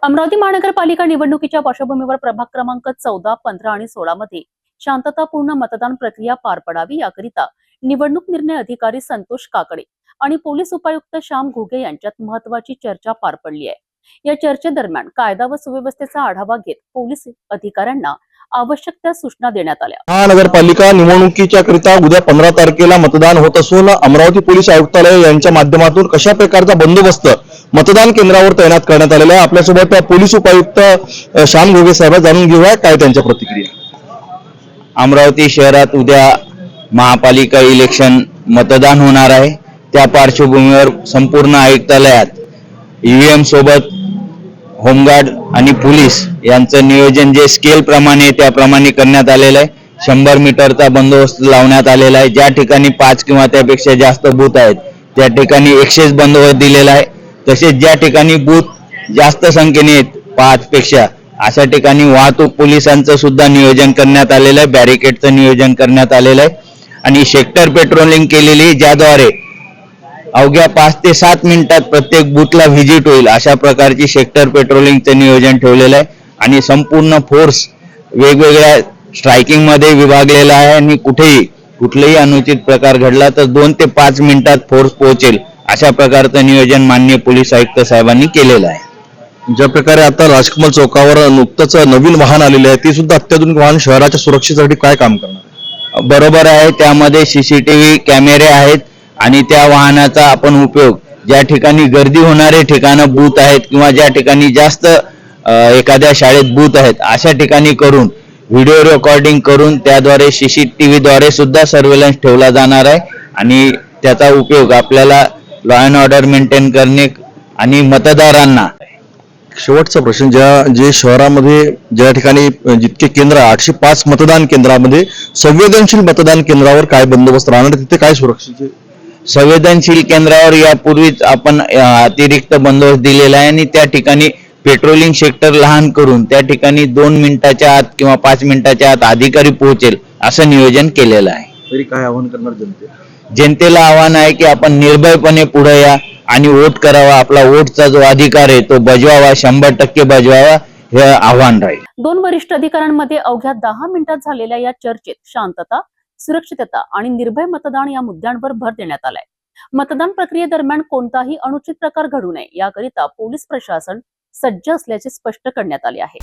अमरावती महानगरपालिका निवडणुकीच्या पार्श्वभूमीवर प्रभाग क्रमांक 14, 15 आणि 16 मध्ये शांततापूर्ण मतदान प्रक्रिया पार पडावी याकरिता निवडणूक निर्णय अधिकारी संतोष काकडे आणि पोलीस उपायुक्त श्याम घुगे यांच्यात महत्त्वाची चर्चा पार पडली आहे। या चर्चेदरम्यान कायदा व सुव्यवस्थेचा आढावा घेत पोलीस अधिकाऱ्यांना आवश्यक त्या सूचना देण्यात आल्या। महानगरपालिका निवडणुकीच्या करिता उद्या 15 तारखेला मतदान होत असून अमरावती पोलीस आयुक्तालय यांच्या माध्यमातून कशा प्रकारचा बंदोबस्त मतदान केंद्रावर तैनात करण्यात आलेला आहे। आपल्यासोबत पोलीस उपायुक्त श्याम घुगे साहेब जाणून घेऊया काय त्यांच्या प्रतिक्रिया। अमरावती शहरात उद्या महापालिका इलेक्शन मतदान होणार आहे। त्या पार्श्वभूमीवर संपूर्ण आयुक्तालयात ईव्हीएम सोबत होमगार्ड आणि पोलीस यांचं नियोजन जे स्केल प्रमाणे त्याप्रमाणे करण्यात आलेलं आहे। 100 मीटरचा बंदोबस्त लावण्यात आलेला आहे। ज्या ठिकाणी 5 किंवा त्यापेक्षा जास्त बूथ आहेत त्या ठिकाणी 100 बंदोबस्त दिलेला आहे। तसेच ज्या ठिकाणी बूथ जास्त संख्येने आहेत 5 पेक्षा अशा ठिकाणी वाहतूक पोलिसांचं सुद्धा नियोजन करण्यात आलेलं आहे। बॅरिकेडचं नियोजन करण्यात आलेलं आहे आणि सेक्टर पेट्रोलिंग केलेली ज्याद्वारे अवघ्या 5 ते 7 मिनिटात प्रत्येक बूथला व्हिजिट होईल अशा प्रकारची सेक्टर पेट्रोलिंगचं नियोजन ठेवलेलं आहे आणि संपूर्ण फोर्स वेगवेगळ्या स्ट्रायकिंग मध्ये विभागलेला आहे आणि कुठलेही अनुचित प्रकार घडला तर 2 ते 5 मिनिटात फोर्स पोहोचेल अशा प्रकारचं नियोजन माननीय पोलीस आयुक्त साहेबांनी केलेलं आहे। ज्या प्रकारे आता राजकमल चौकावर नुकतंच नवीन वाहन आलेले आहे ते सुद्धा अत्याधुनिक वाहन शहराच्या सुरक्षेसाठी काय काम करणार? बरोबर आहे, त्यामध्ये सीसीटीव्ही कॅमेरे आहेत आणि त्या वाहनाचा आपण उपयोग ज्या ठिकाणी गर्दी होणारे ठिकाणं बूथ आहेत किंवा ज्या ठिकाणी जास्त एखाद्या शाळेत बूथ आहेत अशा ठिकाणी करून व्हिडिओ रेकॉर्डिंग करून त्याद्वारे सीसीटीव्ही द्वारे सुद्धा सर्व्हेलन्स ठेवला जाणार आहे आणि त्याचा उपयोग आपल्याला लॉ अँड ऑर्डर मेंटेन करणे आणि मतदारांना। शेवटचा प्रश्न, जे शहरामध्ये ज्या ठिकाणी जितके केंद्र 805 मतदान केंद्रामध्ये संवेदनशील मतदान केंद्रावर काय बंदोबस्त राहणार, तिथे काय सुरक्षेचे? संवेदनशील केंद्रावर यापूर्वीच आपण अतिरिक्त बंदोबस्त दिलेला आहे आणि त्या ठिकाणी पेट्रोलिंग सेक्टर लहान करून त्या ठिकाणी 2 मिनिटाच्या आत किंवा 5 मिनिटाच्या आत अधिकारी पोहोचेल असं नियोजन केलेलं आहे। तरी काय आवाहन करणार जनतेला आव्हान आहे की आपण निर्भयपणे पुढे या आणि वोट करावा। आपला वोटचा जो अधिकार आहे तो बजवावा, 100% बजवावा हे आव्हान राहील। 2 वरिष्ठ अधिकाऱ्यांमध्ये अवघ्या 10 मिनिटात झालेल्या या चर्चेत शांतता, सुरक्षितता आणि निर्भय मतदान या मुद्द्यांवर भर देण्यात आलाय। मतदान प्रक्रियेदरम्यान कोणताही अनुचित प्रकार घडू नये याकरिता पोलीस प्रशासन सज्ज असल्याचे स्पष्ट करण्यात आले आहे।